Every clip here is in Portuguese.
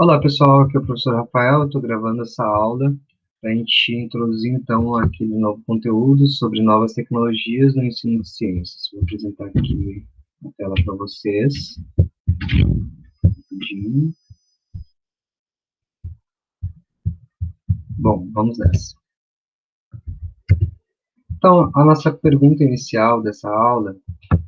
Olá pessoal, aqui é o professor Rafael, estou gravando essa aula para a gente introduzir então aquele novo conteúdo sobre novas tecnologias no ensino de ciências. Vou apresentar aqui a tela para vocês. Rapidinho. Bom, vamos nessa. Então, a nossa pergunta inicial dessa aula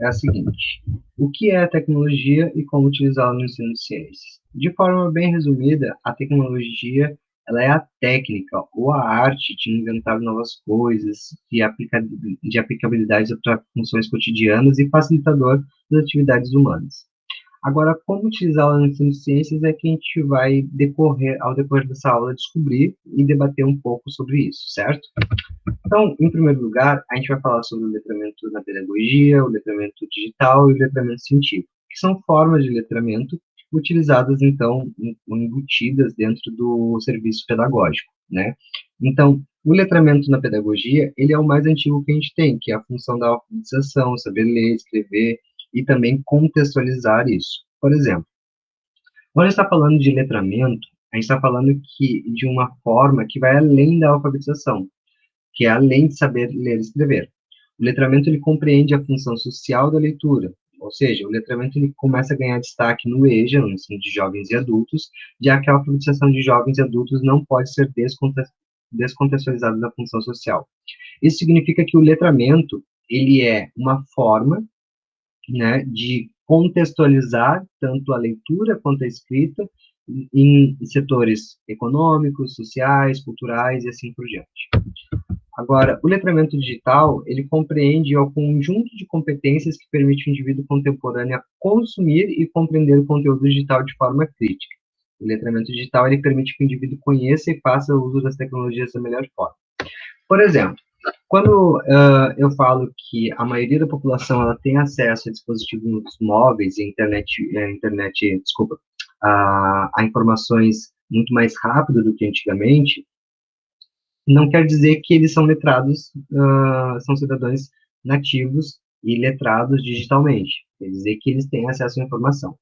é a seguinte: o que é a tecnologia e como utilizá-la no ensino de ciências? De forma bem resumida, a tecnologia ela é a técnica ou a arte de inventar novas coisas, de aplicabilidade para funções cotidianas e facilitador das atividades humanas. Agora, como utilizá-la no ensino de ciências é que a gente vai ao decorrer dessa aula, descobrir e debater um pouco sobre isso, certo? Então, em primeiro lugar, a gente vai falar sobre o letramento na pedagogia, o letramento digital e o letramento científico, que são formas de letramento utilizadas, então, embutidas dentro do serviço pedagógico, né? Então, o letramento na pedagogia, ele é o mais antigo que a gente tem, que é a função da alfabetização, saber ler, escrever e também contextualizar isso. Por exemplo, quando a gente está falando de letramento, a gente está falando de uma forma que vai além da alfabetização, que é além de saber ler e escrever. O letramento ele compreende a função social da leitura, ou seja, o letramento ele começa a ganhar destaque no EJA, no ensino de jovens e adultos, já que a alfabetização de jovens e adultos não pode ser descontextualizada da função social. Isso significa que o letramento ele é uma forma, né, de contextualizar tanto a leitura quanto a escrita em setores econômicos, sociais, culturais e assim por diante. Agora, o letramento digital, ele compreende o conjunto de competências que permite ao indivíduo contemporâneo consumir e compreender o conteúdo digital de forma crítica. O letramento digital, ele permite que o indivíduo conheça e faça o uso das tecnologias da melhor forma. Por exemplo, quando eu falo que a maioria da população ela tem acesso a dispositivos móveis e desculpa, a informações muito mais rápido do que antigamente, não quer dizer que eles são letrados, são cidadãos nativos e letrados digitalmente. Quer dizer que eles têm acesso à informação.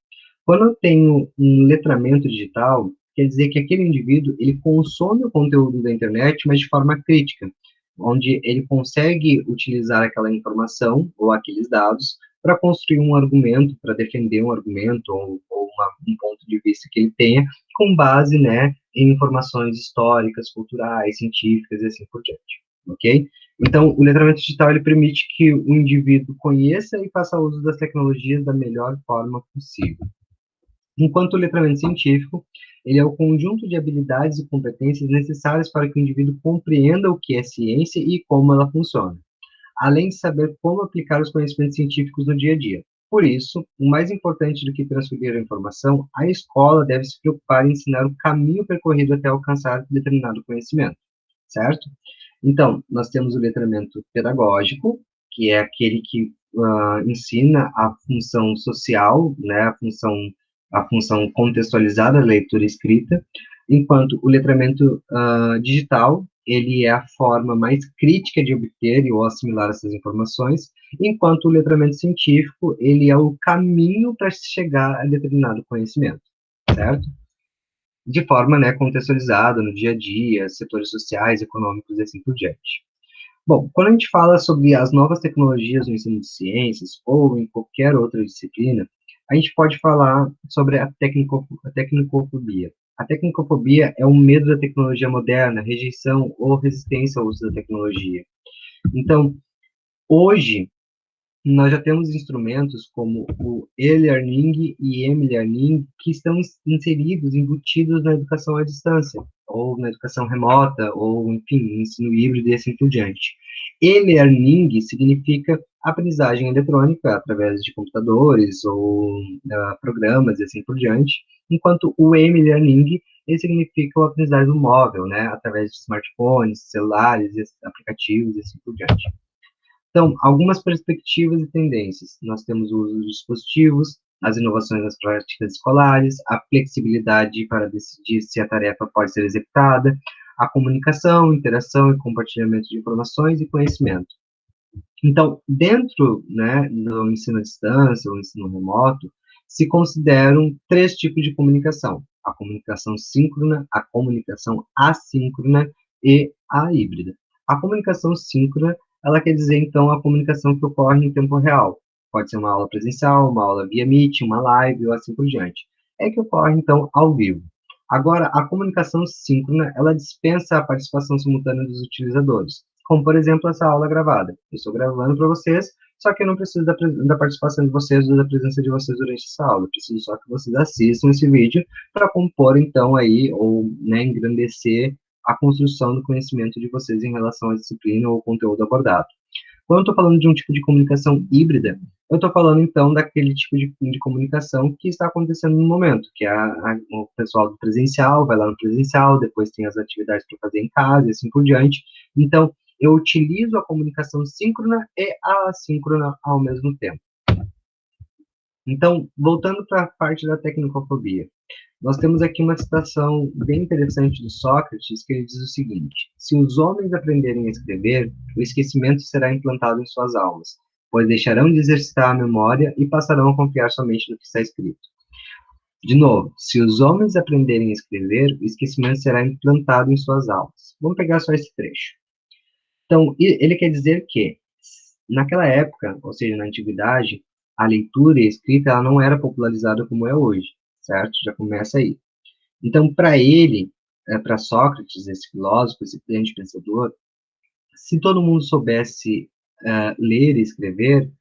Quando eu tenho um letramento digital, quer dizer que aquele indivíduo ele consome o conteúdo da internet, mas de forma crítica, onde ele consegue utilizar aquela informação ou aqueles dados para construir um argumento, para defender um argumento um ponto de vista que ele tenha, com base, né, em informações históricas, culturais, científicas e assim por diante, ok? Então, o letramento digital ele permite que o indivíduo conheça e faça uso das tecnologias da melhor forma possível. Enquanto o letramento científico, ele é o conjunto de habilidades e competências necessárias para que o indivíduo compreenda o que é ciência e como ela funciona, além de saber como aplicar os conhecimentos científicos no dia a dia. Por isso, o mais importante do que transferir a informação, a escola deve se preocupar em ensinar o caminho percorrido até alcançar determinado conhecimento, certo? Então, nós temos o letramento pedagógico, que é aquele que ensina a função social, né, a função contextualizada, leitura e escrita, enquanto o letramento digital, ele é a forma mais crítica de obter ou assimilar essas informações, enquanto o letramento científico, ele é o caminho para chegar a determinado conhecimento, certo? De forma, né, contextualizada no dia a dia, setores sociais, econômicos e assim por diante. Bom, quando a gente fala sobre as novas tecnologias no ensino de ciências ou em qualquer outra disciplina, a gente pode falar sobre a tecnicofobia. A tecnicofobia é o medo da tecnologia moderna, rejeição ou resistência ao uso da tecnologia. Então, hoje, nós já temos instrumentos como o e-learning e m-learning que estão inseridos, embutidos na educação à distância, ou na educação remota, ou, enfim, ensino híbrido e assim por diante. E-learning significa aprendizagem eletrônica através de computadores ou programas e assim por diante, enquanto o m-learning ele significa o aprendizagem do móvel, né, através de smartphones, celulares, aplicativos e assim por diante. Então, algumas perspectivas e tendências. Nós temos o uso de dispositivos, as inovações nas práticas escolares, a flexibilidade para decidir se a tarefa pode ser executada, a comunicação, interação e compartilhamento de informações e conhecimento. Então, dentro, né, do ensino à distância, ou ensino remoto, se consideram três tipos de comunicação: a comunicação síncrona, a comunicação assíncrona e a híbrida. A comunicação síncrona, ela quer dizer, então, a comunicação que ocorre em tempo real. Pode ser uma aula presencial, uma aula via Meet, uma live ou assim por diante. É que ocorre, então, ao vivo. Agora, a comunicação síncrona, ela dispensa a participação simultânea dos utilizadores, como, por exemplo, essa aula gravada. Eu estou gravando para vocês, só que eu não preciso da participação de vocês ou da presença de vocês durante essa aula. Eu preciso só que vocês assistam esse vídeo para compor, então, aí, ou né, engrandecer a construção do conhecimento de vocês em relação à disciplina ou ao conteúdo abordado. Quando eu estou falando de um tipo de comunicação híbrida, eu estou falando, então, daquele tipo de comunicação que está acontecendo no momento, que é o pessoal do presencial vai lá no presencial, depois tem as atividades para fazer em casa e assim por diante. Então, eu utilizo a comunicação síncrona e a assíncrona ao mesmo tempo. Então, voltando para a parte da tecnocofobia, nós temos aqui uma citação bem interessante de Sócrates, que ele diz o seguinte: se os homens aprenderem a escrever, o esquecimento será implantado em suas almas, pois deixarão de exercitar a memória e passarão a confiar somente no que está escrito. De novo, se os homens aprenderem a escrever, o esquecimento será implantado em suas almas. Vamos pegar só esse trecho. Então, ele quer dizer que, naquela época, ou seja, na antiguidade, a leitura e a escrita ela não era popularizada como é hoje, certo? Já começa aí. Então, para ele, para Sócrates, esse filósofo, esse grande pensador, se todo mundo soubesse ler e escrever,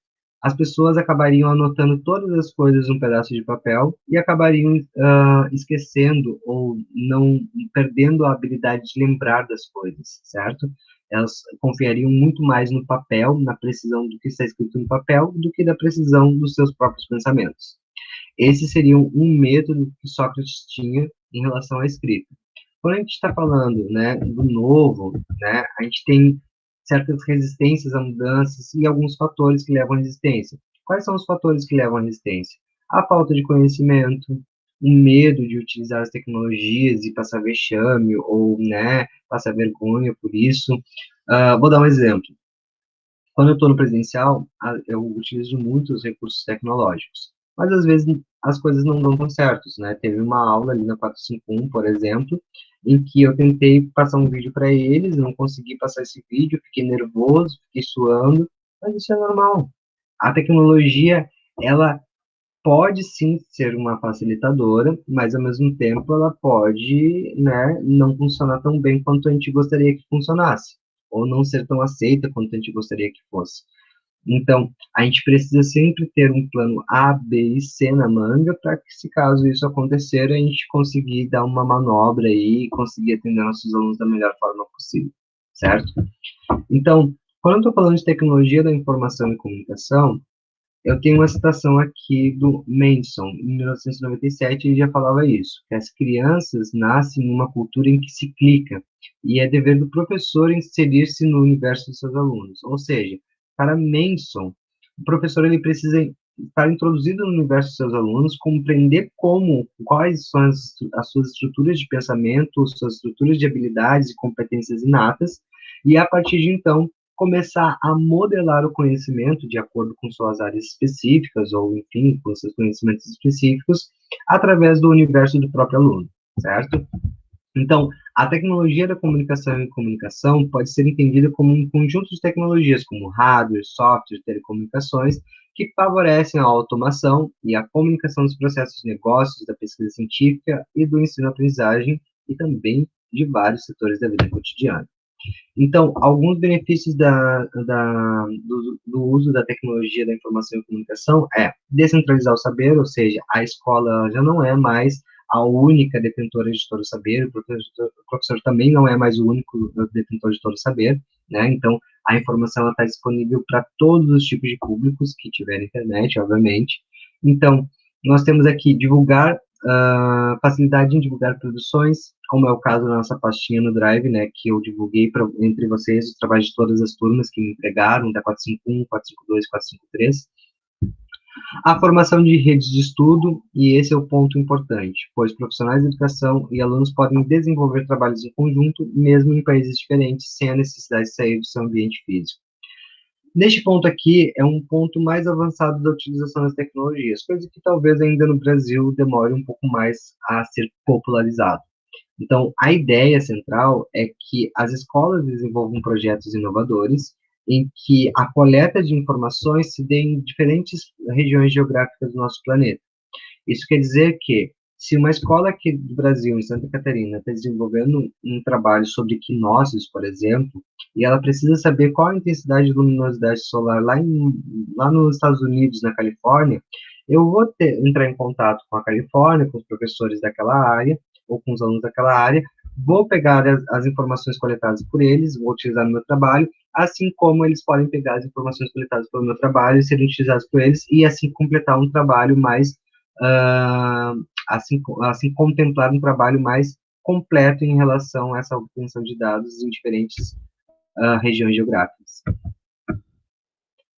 as pessoas acabariam anotando todas as coisas num pedaço de papel e acabariam esquecendo ou não perdendo a habilidade de lembrar das coisas, certo? Elas confiariam muito mais no papel, na precisão do que está escrito no papel, do que da precisão dos seus próprios pensamentos. Esse seria um método que Sócrates tinha em relação à escrita. Quando a gente está falando, né, do novo, né, a gente tem certas resistências a mudanças e alguns fatores que levam à resistência. Quais são os fatores que levam à resistência? A falta de conhecimento, o medo de utilizar as tecnologias e passar vexame ou, né, passar vergonha por isso. Vou dar um exemplo. Quando eu estou no presencial, eu utilizo muito os recursos tecnológicos, mas às vezes as coisas não dão tão certos, né? Teve uma aula ali na 451, por exemplo, em que eu tentei passar um vídeo para eles, não consegui passar esse vídeo, fiquei nervoso, fiquei suando, mas isso é normal. A tecnologia, ela pode sim ser uma facilitadora, mas ao mesmo tempo ela pode, né, não funcionar tão bem quanto a gente gostaria que funcionasse, ou não ser tão aceita quanto a gente gostaria que fosse. Então, a gente precisa sempre ter um plano A, B e C na manga para que, se caso isso acontecer, a gente conseguir dar uma manobra aí e conseguir atender nossos alunos da melhor forma possível, certo? Então, quando eu estou falando de tecnologia da informação e comunicação, eu tenho uma citação aqui do Manson, em 1997, ele já falava isso, que as crianças nascem numa cultura em que se clica, e é dever do professor inserir-se no universo de seus alunos. Ou seja, para Manson, o professor ele precisa estar introduzido no universo de seus alunos, compreender quais são as suas estruturas de pensamento, suas estruturas de habilidades e competências inatas, e a partir de então, começar a modelar o conhecimento de acordo com suas áreas específicas, ou, enfim, com seus conhecimentos específicos, através do universo do próprio aluno, certo? Então, a tecnologia da comunicação e comunicação pode ser entendida como um conjunto de tecnologias, como hardware, software, telecomunicações, que favorecem a automação e a comunicação dos processos de negócios, da pesquisa científica e do ensino-aprendizagem, e também de vários setores da vida cotidiana. Então, alguns benefícios do uso da tecnologia da informação e comunicação é descentralizar o saber, ou seja, a escola já não é mais a única detentora de todo o saber, o professor também não é mais o único detentor de todo o saber, né? Então, a informação está disponível para todos os tipos de públicos que tiverem internet, obviamente. Então, nós temos aqui divulgar facilidade em divulgar produções, como é o caso da nossa pastinha no Drive, né, que eu divulguei entre vocês os trabalhos de todas as turmas que me entregaram, da 451, 452, 453. A formação de redes de estudo, e esse é o ponto importante, pois profissionais de educação e alunos podem desenvolver trabalhos em conjunto, mesmo em países diferentes, sem a necessidade de sair do seu ambiente físico. Neste ponto aqui, é um ponto mais avançado da utilização das tecnologias, coisa que talvez ainda no Brasil demore um pouco mais a ser popularizado. Então, a ideia central é que as escolas desenvolvam projetos inovadores em que a coleta de informações se dê em diferentes regiões geográficas do nosso planeta. Isso quer dizer que, se uma escola aqui do Brasil, em Santa Catarina, está desenvolvendo um trabalho sobre equinócios, por exemplo, e ela precisa saber qual a intensidade de luminosidade solar lá nos Estados Unidos, na Califórnia, eu vou entrar em contato com a Califórnia, com os professores daquela área, ou com os alunos daquela área, vou pegar as informações coletadas por eles, vou utilizar no meu trabalho, assim como eles podem pegar as informações coletadas pelo meu trabalho e serem utilizadas por eles, e assim completar um trabalho mais assim contemplar um trabalho mais completo em relação a essa obtenção de dados em diferentes regiões geográficas.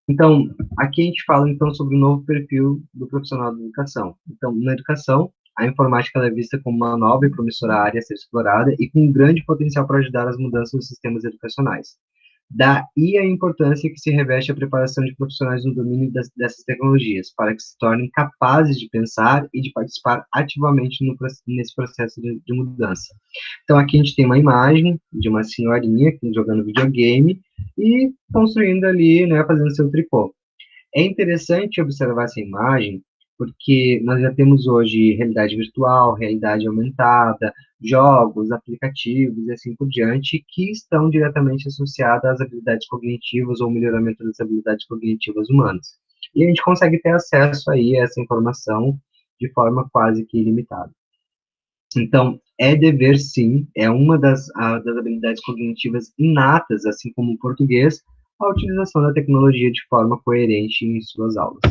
Então, aqui a gente fala então sobre o novo perfil do profissional da educação. Então, na educação, a informática é vista como uma nova e promissora área a ser explorada e com um grande potencial para ajudar as mudanças nos sistemas educacionais. Daí a importância que se reveste a preparação de profissionais no domínio dessas tecnologias, para que se tornem capazes de pensar e de participar ativamente nesse processo de mudança. Então, aqui a gente tem uma imagem de uma senhorinha jogando videogame e construindo ali, né, fazendo seu tricô. É interessante observar essa imagem, porque nós já temos hoje realidade virtual, realidade aumentada, jogos, aplicativos e assim por diante, que estão diretamente associados às habilidades cognitivas ou melhoramento das habilidades cognitivas humanas. E a gente consegue ter acesso aí a essa informação de forma quase que ilimitada. Então, é dever, sim, é uma das habilidades cognitivas inatas, assim como o português, a utilização da tecnologia de forma coerente em suas aulas.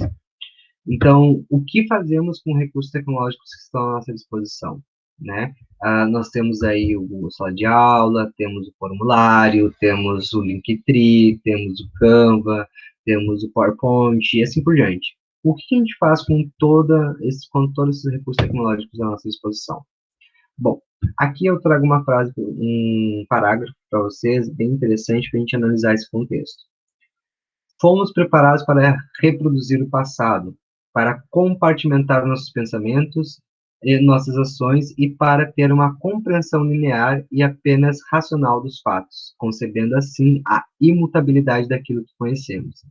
Então, o que fazemos com recursos tecnológicos que estão à nossa disposição, né? Nós temos aí o sala de aula, temos o formulário, temos o Linktree, temos o Canva, temos o PowerPoint e assim por diante. O que a gente faz com todos esses recursos tecnológicos à nossa disposição? Bom, aqui eu trago uma frase, um parágrafo para vocês, bem interessante para a gente analisar esse contexto. Fomos preparados para reproduzir o passado, para compartimentar nossos pensamentos e nossas ações e para ter uma compreensão linear e apenas racional dos fatos, concebendo assim a imutabilidade daquilo que conhecemos.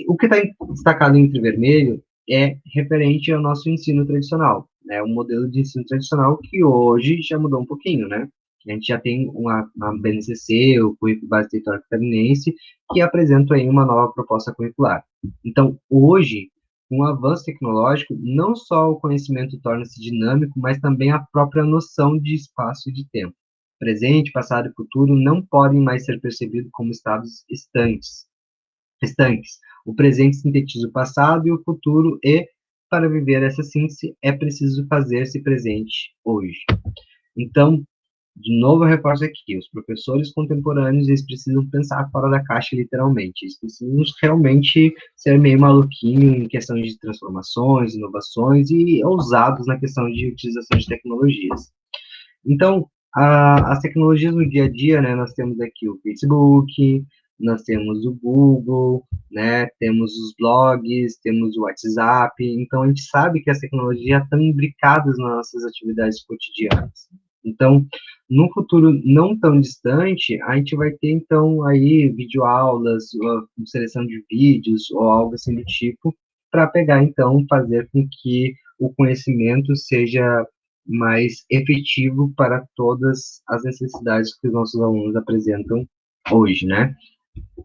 O que está destacado entre vermelho é referente ao nosso ensino tradicional, né? O modelo de ensino tradicional que hoje já mudou um pouquinho, né? A gente já tem uma BNCC, o Currículo Básico Territorial Catarinense, que apresenta aí uma nova proposta curricular. Então, hoje, com o avanço tecnológico, não só o conhecimento torna-se dinâmico, mas também a própria noção de espaço e de tempo. Presente, passado e futuro não podem mais ser percebidos como estados estanques. O presente sintetiza o passado e o futuro, e, para viver essa síntese, é preciso fazer-se presente hoje. Então, de novo, eu reforço aqui, os professores contemporâneos, eles precisam pensar fora da caixa, literalmente. Eles precisam realmente ser meio maluquinho em questão de transformações, inovações e ousados na questão de utilização de tecnologias. Então, as tecnologias no dia a dia, né, nós temos aqui o Facebook, nós temos o Google, né, temos os blogs, temos o WhatsApp, então a gente sabe que as tecnologias estão imbricadas nas nossas atividades cotidianas. Então, no futuro não tão distante, a gente vai ter, então, aí videoaulas, seleção de vídeos, ou algo assim do tipo, para pegar, então, fazer com que o conhecimento seja mais efetivo para todas as necessidades que os nossos alunos apresentam hoje, né?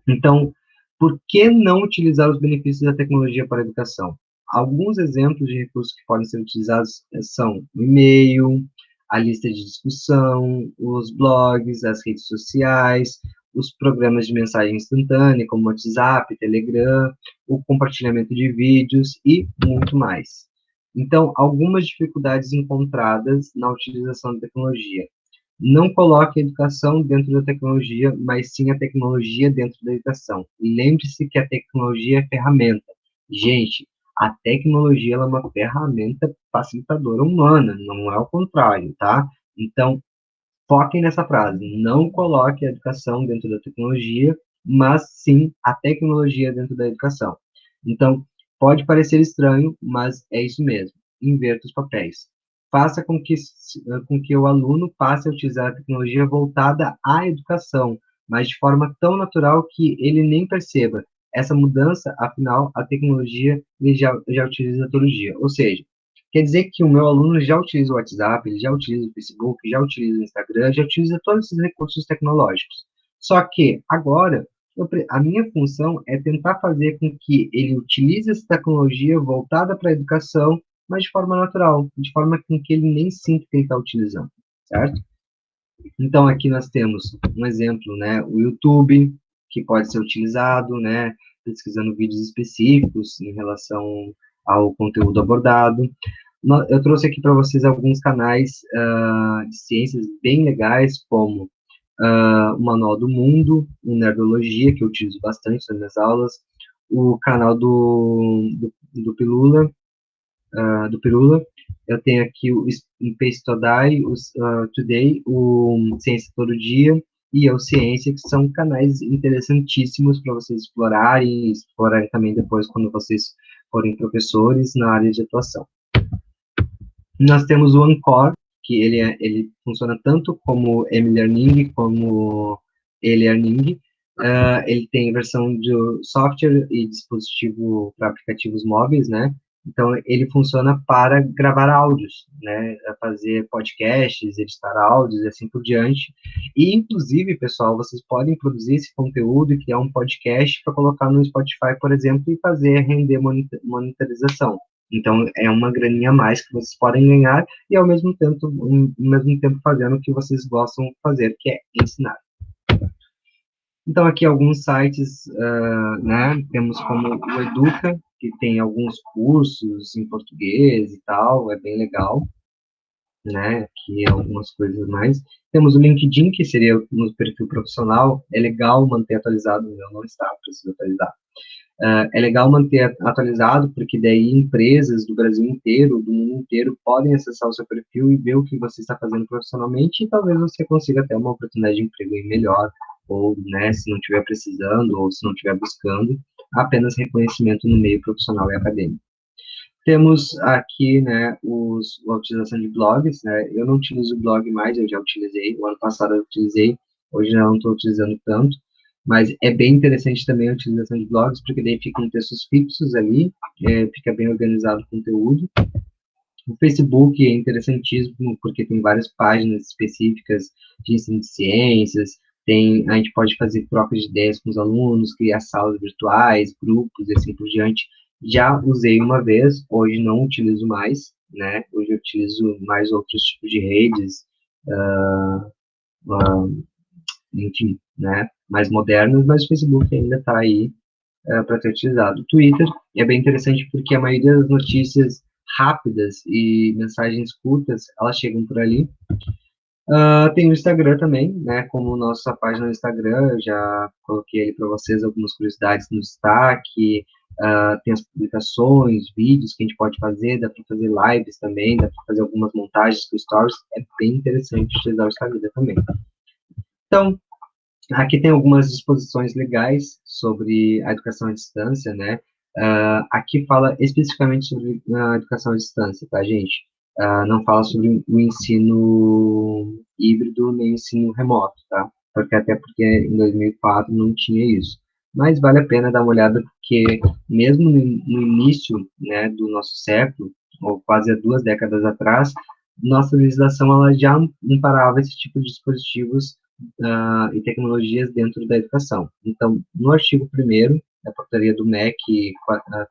Então, por que não utilizar os benefícios da tecnologia para a educação? Alguns exemplos de recursos que podem ser utilizados são o e-mail, a lista de discussão, os blogs, as redes sociais, os programas de mensagem instantânea, como WhatsApp, Telegram, o compartilhamento de vídeos e muito mais. Então, algumas dificuldades encontradas na utilização da tecnologia. Não coloque a educação dentro da tecnologia, mas sim a tecnologia dentro da educação. E lembre-se que a tecnologia é ferramenta. Gente, a tecnologia ela é uma ferramenta facilitadora humana, não é o contrário, tá? Então, foquem nessa frase. Não coloque a educação dentro da tecnologia, mas sim a tecnologia dentro da educação. Então, pode parecer estranho, mas é isso mesmo. Inverta os papéis. Faça com que o aluno passe a utilizar a tecnologia voltada à educação, mas de forma tão natural que ele nem perceba. Essa mudança, afinal, a tecnologia ele já utiliza todo dia. Ou seja, quer dizer que o meu aluno já utiliza o WhatsApp, ele já utiliza o Facebook, já utiliza o Instagram, já utiliza todos esses recursos tecnológicos. Só que agora a minha função é tentar fazer com que ele utilize essa tecnologia voltada para a educação, mas de forma natural, de forma com que ele nem sinta que ele está utilizando, certo? Então, aqui nós temos um exemplo, né, o YouTube, que pode ser utilizado, né, pesquisando vídeos específicos em relação ao conteúdo abordado. Eu trouxe aqui para vocês alguns canais de ciências bem legais, como o Manual do Mundo, o Nerdologia, que eu utilizo bastante nas minhas aulas, o canal do Pilula, do Pirula. Eu tenho aqui o Space Today, o Ciência Todo Dia e o Ciência, que são canais interessantíssimos para vocês explorarem também depois quando vocês forem professores na área de atuação. Nós temos o Anchor, que ele funciona tanto como M-Learning como E-Learning. Ele tem versão de software e dispositivo para aplicativos móveis, né? Então, ele funciona para gravar áudios, né? Fazer podcasts, editar áudios e assim por diante. E, inclusive, pessoal, vocês podem produzir esse conteúdo e criar um podcast para colocar no Spotify, por exemplo, e fazer render monitorização. Então, é uma graninha a mais que vocês podem ganhar e, ao mesmo tempo fazendo o que vocês gostam de fazer, que é ensinar. Então, aqui alguns sites, né, temos como o Educa, que tem alguns cursos em português e tal, é bem legal, né, aqui algumas coisas mais. Temos o LinkedIn, que seria no perfil profissional, é legal manter atualizado, o meu não está, preciso atualizar. É legal manter atualizado, porque daí empresas do Brasil inteiro, do mundo inteiro, podem acessar o seu perfil e ver o que você está fazendo profissionalmente e talvez você consiga ter uma oportunidade de emprego melhor, ou, né, se não estiver precisando, ou se não estiver buscando, apenas reconhecimento no meio profissional e acadêmico. Temos aqui, né, a utilização de blogs, né, eu não utilizo o blog mais, eu já utilizei, o ano passado eu utilizei, hoje eu não estou utilizando tanto, mas é bem interessante também a utilização de blogs, porque daí ficam textos fixos ali, fica bem organizado o conteúdo. O Facebook é interessantíssimo, porque tem várias páginas específicas de ensino de ciências, a gente pode fazer trocas de ideias com os alunos, criar salas virtuais, grupos e assim por diante. Já usei uma vez, hoje não utilizo mais, né? Hoje eu utilizo mais outros tipos de redes, enfim, né? Mais modernos, mas o Facebook ainda está aí para ter utilizado. O Twitter é bem interessante porque a maioria das notícias rápidas e mensagens curtas, elas chegam por ali. Tem o Instagram também, né? Como nossa página no Instagram, eu já coloquei ali para vocês algumas curiosidades no destaque. Tem as publicações, vídeos que a gente pode fazer, dá para fazer lives também, dá para fazer algumas montagens com stories. É bem interessante utilizar o Instagram também. Então, aqui tem algumas disposições legais sobre a educação à distância, né? Aqui fala especificamente sobre a educação à distância, tá, gente? Não fala sobre o ensino híbrido nem ensino remoto, tá? Até porque em 2004 não tinha isso. Mas vale a pena dar uma olhada, porque mesmo no início, né, do nosso século, ou quase há 2 décadas atrás, nossa legislação ela já amparava esse tipo de dispositivos e tecnologias dentro da educação. Então, no artigo 1º da portaria do MEC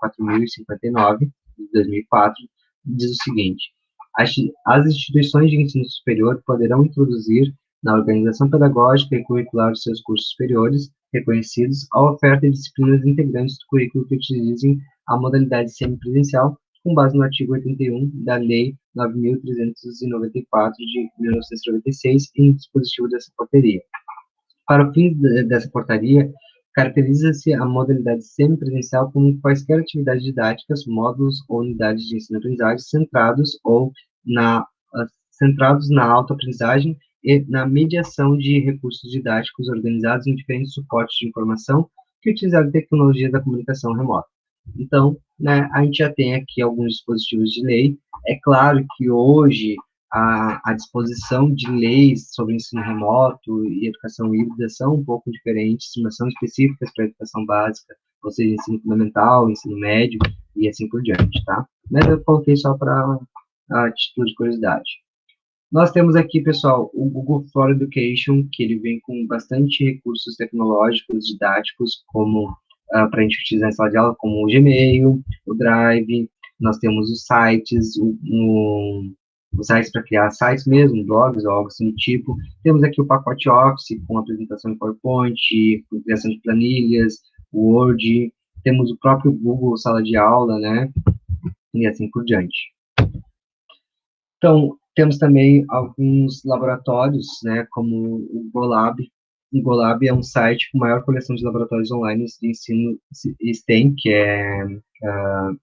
4059, de 2004, diz o seguinte: as instituições de ensino superior poderão introduzir na organização pedagógica e curricular dos seus cursos superiores reconhecidos a oferta de disciplinas integrantes do currículo que utilizem a modalidade semipresencial, com base no artigo 81 da Lei 9.394 de 1996 e no dispositivo dessa portaria. Para o fim dessa portaria, caracteriza-se a modalidade semipresencial como quaisquer atividades didáticas, módulos ou unidades de ensino-aprendizagem centrados na autoaprendizagem e na mediação de recursos didáticos organizados em diferentes suportes de informação que utilizaram tecnologias da comunicação remota. Então, né, a gente já tem aqui alguns dispositivos de lei. É claro que hoje a disposição de leis sobre ensino remoto e educação híbrida são um pouco diferentes, mas são específicas para a educação básica, ou seja, ensino fundamental, ensino médio e assim por diante, tá? Mas eu coloquei só para a título de curiosidade. Nós temos aqui, pessoal, o Google for Education, que ele vem com bastante recursos tecnológicos, didáticos, como para a gente utilizar em sala de aula, como o Gmail, o Drive, nós temos os sites, os sites para criar sites mesmo, blogs ou algo assim do tipo. Temos aqui o pacote Office, com apresentação em PowerPoint, com criação de planilhas, Word, temos o próprio Google Sala de Aula, né, e assim por diante. Então, temos também alguns laboratórios, né, como o Golab. O Golab é um site com maior coleção de laboratórios online de ensino STEM, que é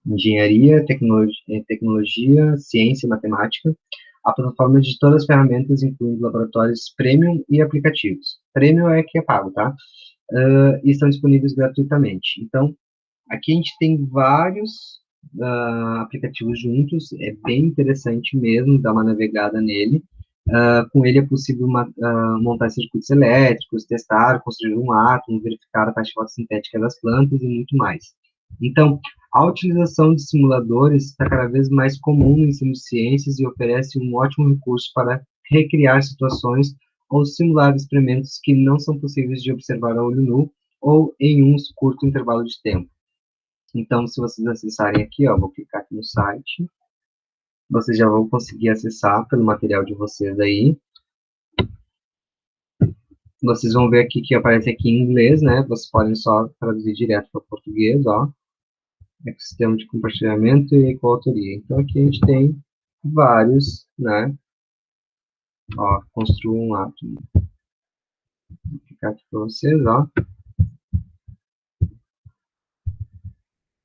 engenharia, tecnologia, ciência e matemática. A plataforma de todas as ferramentas, incluindo laboratórios premium e aplicativos. Premium é que é pago, tá? E estão disponíveis gratuitamente. Então, aqui a gente tem vários aplicativos juntos, é bem interessante mesmo, dar uma navegada nele. Com ele é possível montar circuitos elétricos, testar, construir um átomo, verificar a taxa fotossintética das plantas e muito mais. Então, a utilização de simuladores está cada vez mais comum no ensino de ciências e oferece um ótimo recurso para recriar situações ou simular experimentos que não são possíveis de observar a olho nu ou em um curto intervalo de tempo. Então, se vocês acessarem aqui, ó, vou clicar aqui no site, vocês já vão conseguir acessar pelo material de vocês aí. Vocês vão ver aqui que aparece aqui em inglês, né? Vocês podem só traduzir direto para português, ó. Ecossistema de compartilhamento e coautoria. Então, aqui a gente tem vários, né? Ó, construa um átomo. Vou clicar aqui para vocês, ó.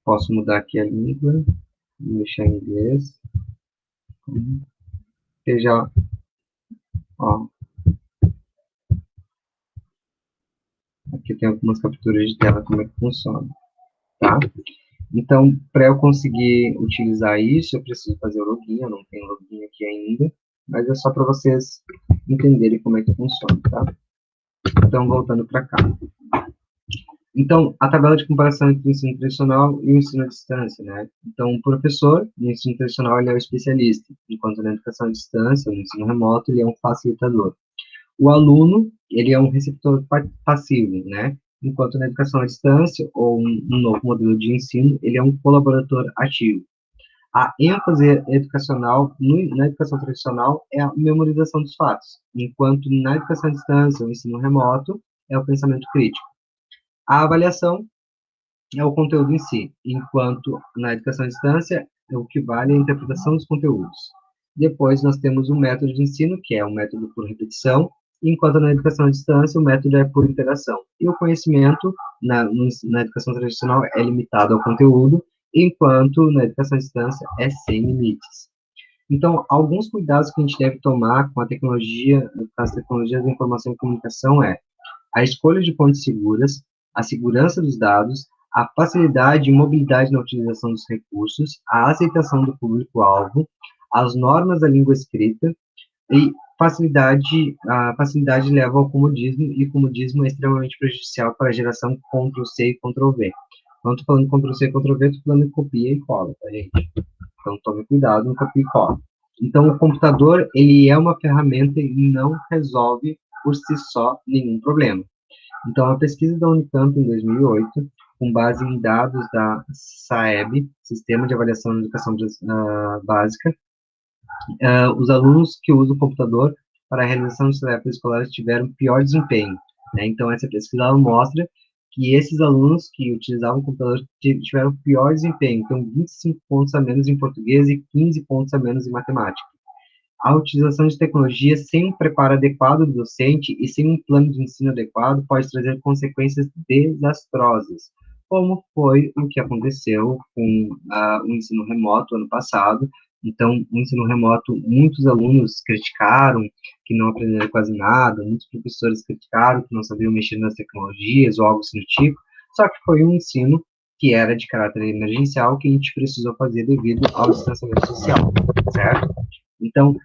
Posso mudar aqui a língua, deixar em inglês. Já, ó, aqui tem algumas capturas de tela, como é que funciona, tá? Então, para eu conseguir utilizar isso, eu preciso fazer o login, eu não tenho login aqui ainda, mas é só para vocês entenderem como é que funciona, tá? Então, voltando para cá. Então, a tabela de comparação entre o ensino tradicional e o ensino à distância, né? Então, o professor, no ensino tradicional, ele é o especialista, enquanto na educação à distância, no ensino remoto, ele é um facilitador. O aluno, ele é um receptor passivo, né? Enquanto na educação à distância, ou um novo modelo de ensino, ele é um colaborador ativo. A ênfase educacional na educação tradicional é a memorização dos fatos, enquanto na educação à distância, o ensino remoto, é o pensamento crítico. A avaliação é o conteúdo em si, enquanto na educação à distância, o que vale é a interpretação dos conteúdos. Depois, nós temos o método de ensino, que é um método por repetição, enquanto na educação à distância, o método é por interação. E o conhecimento, na educação tradicional, é limitado ao conteúdo, enquanto na educação à distância é sem limites. Então, alguns cuidados que a gente deve tomar com a tecnologia, com as tecnologias da informação e comunicação é a escolha de fontes seguras, a segurança dos dados, a facilidade e mobilidade na utilização dos recursos, a aceitação do público-alvo, as normas da língua escrita e a facilidade leva ao comodismo, e o comodismo é extremamente prejudicial para a geração Ctrl+C e Ctrl+V. Quando estou falando Ctrl+C e Ctrl+V, estou falando em copia e cola, tá, gente? Então, tome cuidado no copia e cola. Então, o computador, ele é uma ferramenta e não resolve por si só nenhum problema. Então, a pesquisa da Unicamp, em 2008, com base em dados da SAEB, Sistema de Avaliação da Educação Básica, os alunos que usam o computador para a realização de tarefas escolares tiveram pior desempenho, né? Então, essa pesquisa mostra que esses alunos que utilizavam o computador tiveram pior desempenho, então 25 pontos a menos em português e 15 pontos a menos em matemática. A utilização de tecnologia sem um preparo adequado do docente e sem um plano de ensino adequado pode trazer consequências desastrosas, como foi o que aconteceu com o ensino remoto ano passado, Então, o ensino remoto, muitos alunos criticaram que não aprenderam quase nada, muitos professores criticaram que não sabiam mexer nas tecnologias ou algo assim do tipo, só que foi um ensino que era de caráter emergencial que a gente precisou fazer devido ao distanciamento social, certo? Então,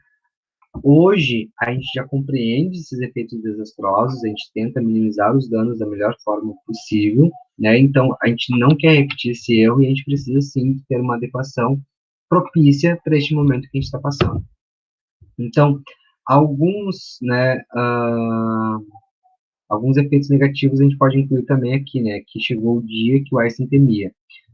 hoje, a gente já compreende esses efeitos desastrosos, a gente tenta minimizar os danos da melhor forma possível, né? Então, a gente não quer repetir esse erro e a gente precisa, sim, ter uma adequação propícia para este momento que a gente está passando. Então, alguns, né, alguns efeitos negativos a gente pode incluir também aqui, né, que chegou o dia que o Einstein temia.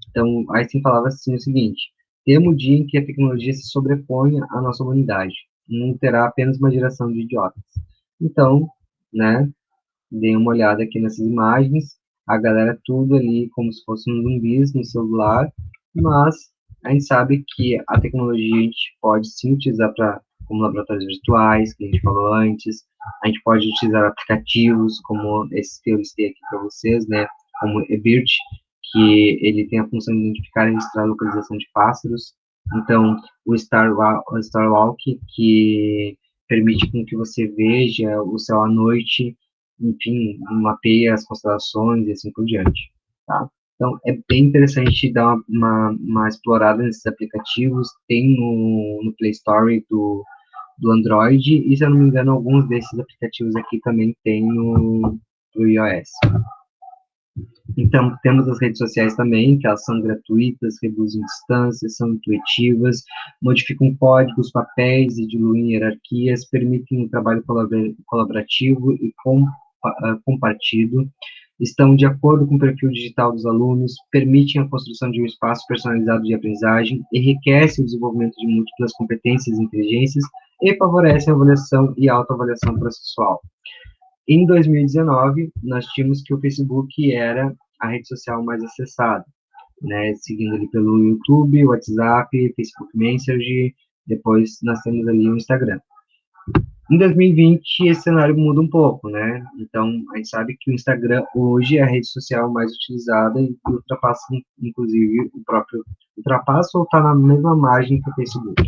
Então, Einstein falava assim o seguinte: temo o dia em que a tecnologia se sobreponha à nossa humanidade. Não terá apenas uma geração de idiotas. Então, né, dei uma olhada aqui nessas imagens, a galera tudo ali como se fossem zumbis no celular, mas a gente sabe que a tecnologia a gente pode sim utilizar para como laboratórios virtuais, que a gente falou antes, a gente pode utilizar aplicativos como esse que eu listei aqui para vocês, né, como eBird, que ele tem a função de identificar e registrar a localização de pássaros. Então, o Starwalk, que permite com que você veja o céu à noite, enfim, mapeia as constelações e assim por diante, tá? Então, é bem interessante dar uma explorada nesses aplicativos, tem no Play Store do Android, e se eu não me engano, alguns desses aplicativos aqui também tem no iOS. Então, temos as redes sociais também, que elas são gratuitas, reduzem distâncias, são intuitivas, modificam códigos, papéis e diluem hierarquias, permitem um trabalho colaborativo e compartido, estão de acordo com o perfil digital dos alunos, permitem a construção de um espaço personalizado de aprendizagem, enriquecem o desenvolvimento de múltiplas competências e inteligências e favorecem a avaliação e autoavaliação processual. Em 2019, nós tínhamos que o Facebook era a rede social mais acessada, né, seguindo ali pelo YouTube, WhatsApp, Facebook Messenger, depois nós temos ali o Instagram. Em 2020, esse cenário muda um pouco, né? Então, a gente sabe que o Instagram hoje é a rede social mais utilizada e ultrapassa, inclusive, ultrapassa ou está na mesma margem que o Facebook.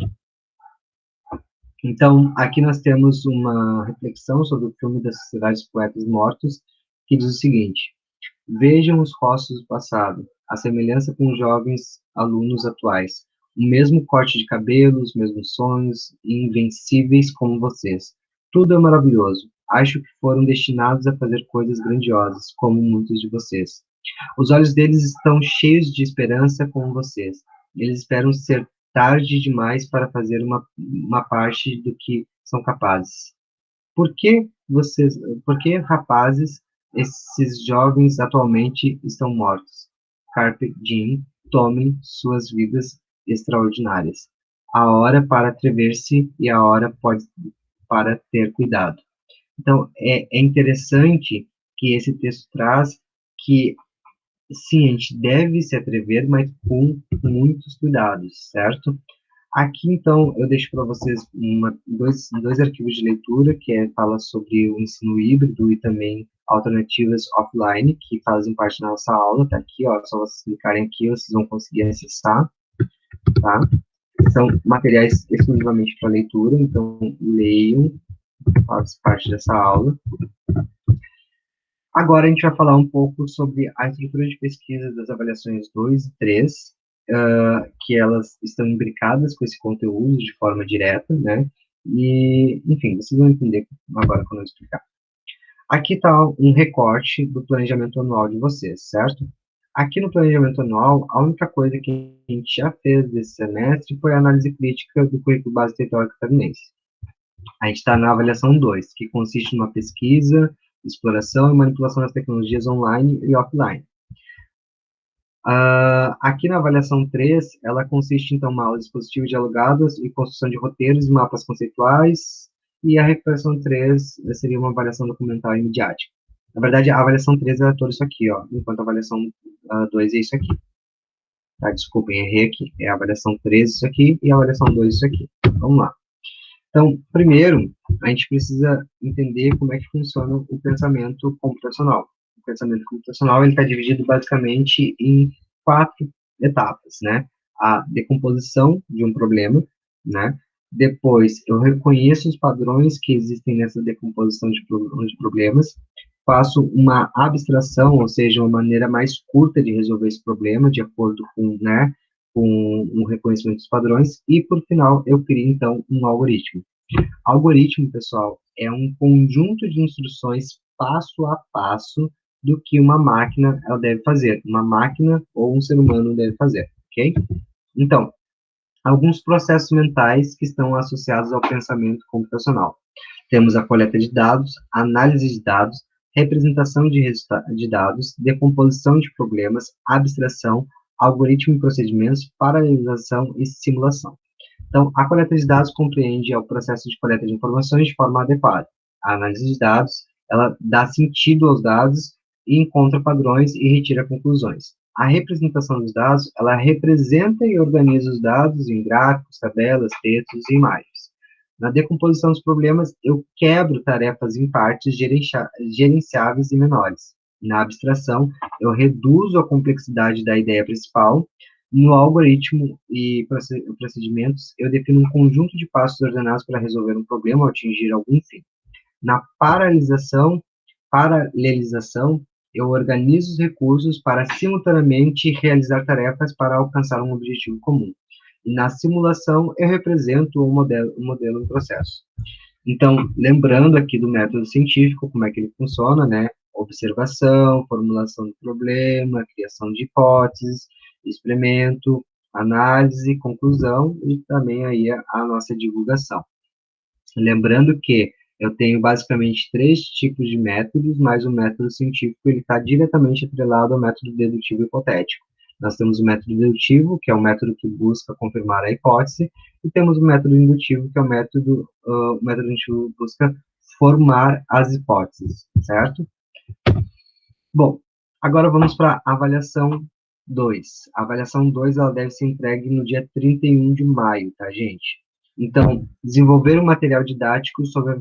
Então, aqui nós temos uma reflexão sobre o filme da Sociedade dos Poetas Mortos, que diz o seguinte: vejam os rostos do passado, a semelhança com os jovens alunos atuais. O mesmo corte de cabelo, os mesmos sonhos, invencíveis como vocês. Tudo é maravilhoso. Acho que foram destinados a fazer coisas grandiosas, como muitos de vocês. Os olhos deles estão cheios de esperança como vocês. Eles esperam ser tarde demais para fazer uma parte do que são capazes. Por que vocês, por que rapazes, esses jovens atualmente estão mortos? Carpe diem, tomem suas vidas extraordinárias. A hora para atrever-se e a hora pode para ter cuidado. Então, é interessante que esse texto traz que, sim, a gente deve se atrever, mas com muitos cuidados, certo? Aqui, então, eu deixo para vocês dois arquivos de leitura, fala sobre o ensino híbrido e também alternativas offline, que fazem parte da nossa aula, tá aqui, ó, só vocês clicarem aqui, vocês vão conseguir acessar, tá? São materiais exclusivamente para leitura, então leiam, faz parte dessa aula. Agora a gente vai falar um pouco sobre a estrutura de pesquisa das avaliações 2 e 3, que elas estão imbricadas com esse conteúdo de forma direta, né? E, enfim, vocês vão entender agora quando eu explicar. Aqui está um recorte do planejamento anual de vocês, certo? Aqui no planejamento anual, a única coisa que a gente já fez desse semestre foi a análise crítica do currículo base teórico catarinense. A gente está na avaliação 2, que consiste numa pesquisa, exploração e manipulação das tecnologias online e offline. Aqui na avaliação 3, ela consiste, então, em uma aula expositiva dialogada e construção de roteiros e mapas conceituais, e a reflexão 3 seria uma avaliação documental e midiática. Na verdade, a avaliação 3 é toda isso aqui, ó, enquanto a avaliação 2 é isso aqui. Tá, desculpem, errei aqui. É a avaliação 3 isso aqui e a avaliação 2 isso aqui. Vamos lá. Então, primeiro, a gente precisa entender como é que funciona o pensamento computacional. O pensamento computacional ele está dividido basicamente em 4 etapas, né? A decomposição de um problema, né? Depois, eu reconheço os padrões que existem nessa decomposição de problemas, faço uma abstração, ou seja, uma maneira mais curta de resolver esse problema, de acordo com, né, com o reconhecimento dos padrões, e, por final, eu crio, então, um algoritmo. Algoritmo, pessoal, é um conjunto de instruções passo a passo do que uma máquina ela deve fazer, uma máquina ou um ser humano deve fazer, ok? Então, alguns processos mentais que estão associados ao pensamento computacional. Temos a coleta de dados, análise de dados, representação de dados, decomposição de problemas, abstração, algoritmo e procedimentos, paralelização e simulação. Então, a coleta de dados compreende o processo de coleta de informações de forma adequada. A análise de dados, ela dá sentido aos dados e encontra padrões e retira conclusões. A representação dos dados, ela representa e organiza os dados em gráficos, tabelas, textos e imagens. Na decomposição dos problemas, eu quebro tarefas em partes gerenciáveis e menores. Na abstração, eu reduzo a complexidade da ideia principal. No algoritmo e procedimentos, eu defino um conjunto de passos ordenados para resolver um problema ou atingir algum fim. Na paralelização, eu organizo os recursos para simultaneamente realizar tarefas para alcançar um objetivo comum. E na simulação, eu represento um modelo em processo. Então, lembrando aqui do método científico, como é que ele funciona, né? Observação, formulação do problema, criação de hipóteses, experimento, análise, conclusão e também aí a nossa divulgação. Lembrando que eu tenho basicamente três tipos de métodos, mas o método científico ele está diretamente atrelado ao método dedutivo hipotético. Nós temos o método dedutivo, que é o método que busca confirmar a hipótese, e temos o método indutivo, que é o método indutivo que busca formar as hipóteses, certo? Bom, agora vamos para a avaliação 2. A avaliação 2 ela deve ser entregue no dia 31 de maio, tá, gente? Então, desenvolver um material didático sobre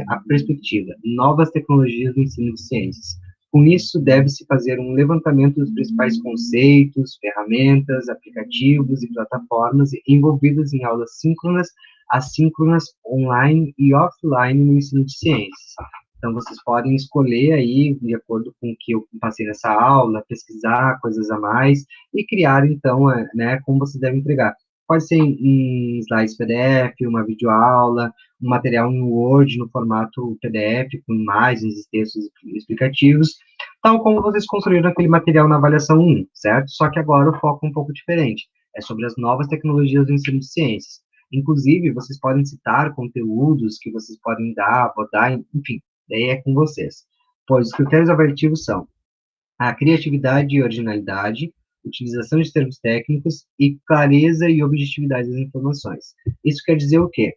a perspectiva, novas tecnologias do ensino de ciências. Com isso, deve-se fazer um levantamento dos principais conceitos, ferramentas, aplicativos e plataformas envolvidos em aulas síncronas, assíncronas, online e offline no ensino de ciências. Então, vocês podem escolher aí, de acordo com o que eu passei nessa aula, pesquisar coisas a mais e criar, então, né, como você deve entregar. Pode ser em slides PDF, uma videoaula, um material em Word no formato PDF, com imagens e textos explicativos, tal como vocês construíram aquele material na avaliação 1, certo? Só que agora o foco é um pouco diferente. É sobre as novas tecnologias do ensino de ciências. Inclusive, vocês podem citar conteúdos que vocês podem dar, abordar, enfim, daí é com vocês. Pois os critérios avaliativos são a criatividade e originalidade, utilização de termos técnicos e clareza e objetividade das informações. Isso quer dizer o quê?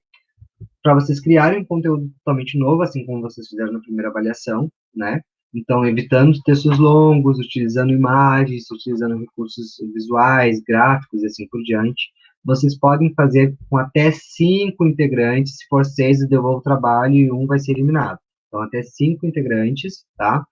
Para vocês criarem um conteúdo totalmente novo, assim como vocês fizeram na primeira avaliação, né? Então, evitando textos longos, utilizando imagens, utilizando recursos visuais, gráficos e assim por diante. Vocês podem fazer com até 5 integrantes, se for 6, eu devolvo o trabalho e um vai ser eliminado. Então, até 5 integrantes, tá?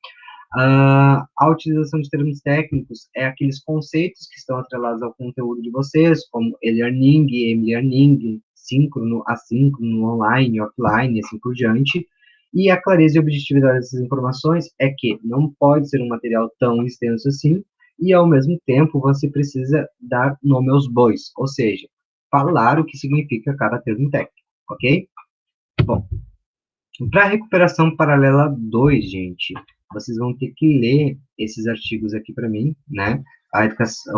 A utilização de termos técnicos é aqueles conceitos que estão atrelados ao conteúdo de vocês, como e-learning, m-learning, síncrono, assíncrono, online, offline, e assim por diante. E a clareza e objetividade dessas informações é que não pode ser um material tão extenso assim, e ao mesmo tempo você precisa dar nome aos bois, ou seja, falar o que significa cada termo técnico, ok? Bom, para a recuperação paralela 2, gente, vocês vão ter que ler esses artigos aqui para mim, né?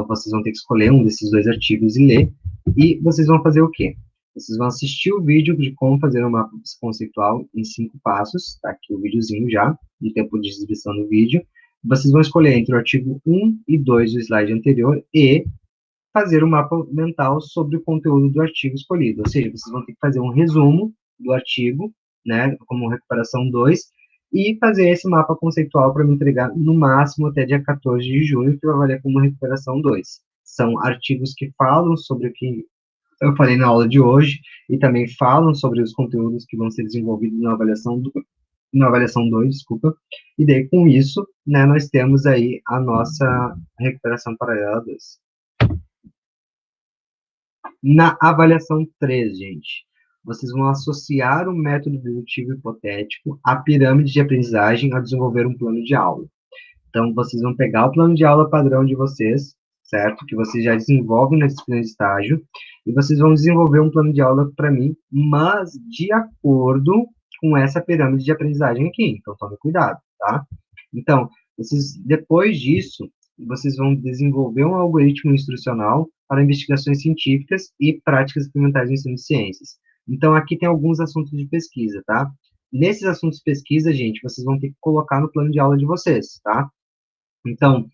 Vocês vão ter que escolher um desses dois artigos e ler. E vocês vão fazer o quê? Vocês vão assistir o vídeo de como fazer um mapa conceitual em 5 passos. Tá aqui o videozinho já, no tempo de exibição do vídeo. Vocês vão escolher entre o artigo 1 e 2 do slide anterior e fazer um mapa mental sobre o conteúdo do artigo escolhido. Ou seja, vocês vão ter que fazer um resumo do artigo, né, como recuperação 2, e fazer esse mapa conceitual para me entregar no máximo até dia 14 de junho, que vai valer como recuperação 2. São artigos que falam sobre o que eu falei na aula de hoje e também falam sobre os conteúdos que vão ser desenvolvidos na avaliação 2, desculpa. E daí, com isso, né, nós temos aí a nossa recuperação paralela 2. Na avaliação 3, gente, vocês vão associar o método dedutivo hipotético à pirâmide de aprendizagem ao desenvolver um plano de aula. Então, vocês vão pegar o plano de aula padrão de vocês, certo? Que vocês já desenvolvem na disciplina de estágio, e vocês vão desenvolver um plano de aula para mim, mas de acordo com essa pirâmide de aprendizagem aqui. Então, tome cuidado, tá? Então, vocês, depois disso, vocês vão desenvolver um algoritmo instrucional para investigações científicas e práticas experimentais no ensino de ciências. Então, aqui tem alguns assuntos de pesquisa, tá? Nesses assuntos de pesquisa, gente, vocês vão ter que colocar no plano de aula de vocês, tá? Então,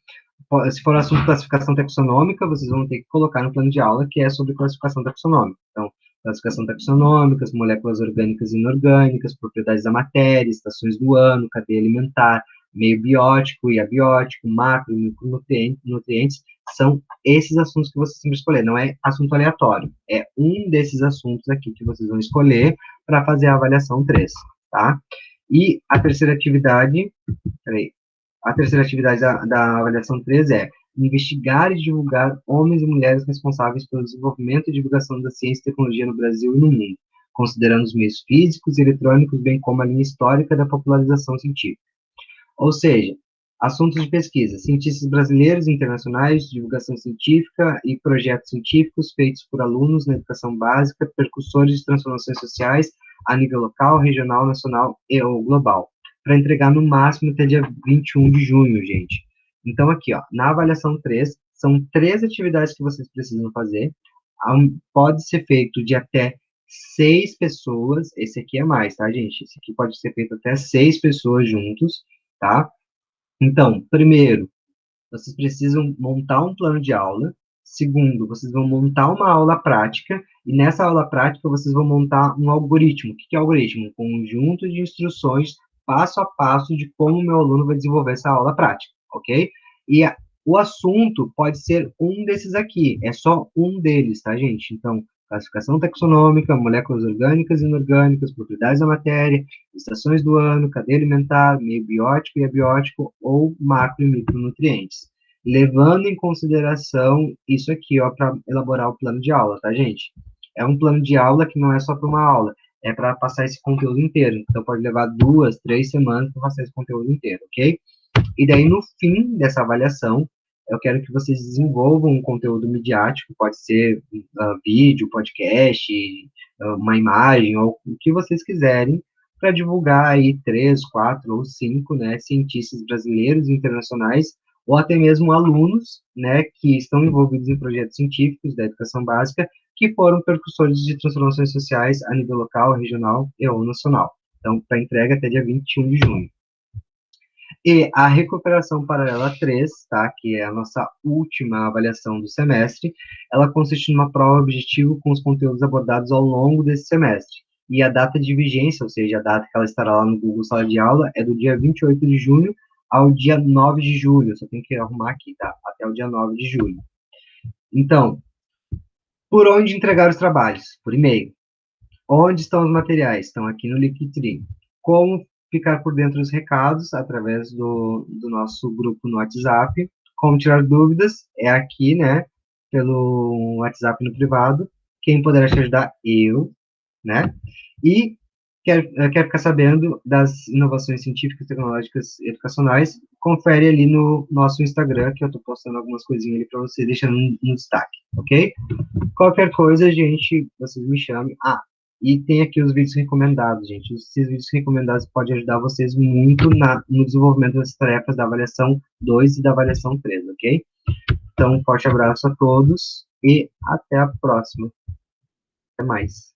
se for assunto de classificação taxonômica, vocês vão ter que colocar no plano de aula que é sobre classificação taxonômica. Então, classificação taxonômica, moléculas orgânicas e inorgânicas, propriedades da matéria, estações do ano, cadeia alimentar, meio biótico e abiótico, macro e micronutrientes, são esses assuntos que vocês têm que escolher, não é assunto aleatório, é um desses assuntos aqui que vocês vão escolher para fazer a avaliação 3, tá? E a terceira atividade, peraí, a terceira atividade da avaliação 3 é investigar e divulgar homens e mulheres responsáveis pelo desenvolvimento e divulgação da ciência e tecnologia no Brasil e no mundo, considerando os meios físicos e eletrônicos, bem como a linha histórica da popularização científica. Ou seja, assuntos de pesquisa, cientistas brasileiros e internacionais, divulgação científica e projetos científicos feitos por alunos na educação básica, percussores de transformações sociais a nível local, regional, nacional e ou global, para entregar no máximo até dia 21 de junho, gente. Então, aqui, ó, na avaliação 3, são 3 atividades que vocês precisam fazer, pode ser feito de até 6 pessoas, esse aqui é mais, tá, gente? Esse aqui pode ser feito até 6 pessoas juntos, tá? Então, primeiro, vocês precisam montar um plano de aula. Segundo, vocês vão montar uma aula prática, e nessa aula prática vocês vão montar um algoritmo. O que é algoritmo? Um conjunto de instruções, passo a passo, de como o meu aluno vai desenvolver essa aula prática, ok? E o assunto pode ser um desses aqui, é só um deles, tá, gente? Então, classificação taxonômica, moléculas orgânicas e inorgânicas, propriedades da matéria, estações do ano, cadeia alimentar, meio biótico e abiótico ou macro e micronutrientes. Levando em consideração isso aqui, ó, para elaborar o plano de aula, tá, gente? É um plano de aula que não é só para uma aula, é para passar esse conteúdo inteiro. Então, pode levar 2, 3 semanas para passar esse conteúdo inteiro, ok? E daí, no fim dessa avaliação, eu quero que vocês desenvolvam um conteúdo midiático, pode ser vídeo, podcast, uma imagem, ou o que vocês quiserem, para divulgar aí 3, 4 ou 5, né, cientistas brasileiros e internacionais, ou até mesmo alunos, né, que estão envolvidos em projetos científicos da educação básica, que foram percussores de transformações sociais a nível local, regional e ou nacional. Então, para entrega até dia 21 de junho. E a recuperação paralela 3, tá, que é a nossa última avaliação do semestre, ela consiste numa prova objetivo com os conteúdos abordados ao longo desse semestre. E a data de vigência, ou seja, a data que ela estará lá no Google Sala de Aula, é do dia 28 de junho ao dia 9 de julho. Só tem que arrumar aqui, tá? Até o dia 9 de julho. Então, por onde entregar os trabalhos? Por e-mail. Onde estão os materiais? Estão aqui no Linktree. Como ficar por dentro dos recados? Através do nosso grupo no WhatsApp. Como tirar dúvidas? É aqui, né? Pelo WhatsApp no privado. Quem poderá te ajudar? Eu, né? E quer ficar sabendo das inovações científicas, tecnológicas e educacionais? Confere ali no nosso Instagram, que eu estou postando algumas coisinhas ali para você, deixando no destaque, ok? Qualquer coisa, gente, vocês me chamem. Ah, e tem aqui os vídeos recomendados, gente. Esses vídeos recomendados podem ajudar vocês muito no desenvolvimento das tarefas da avaliação 2 e da avaliação 3, ok? Então, um forte abraço a todos e até a próxima. Até mais.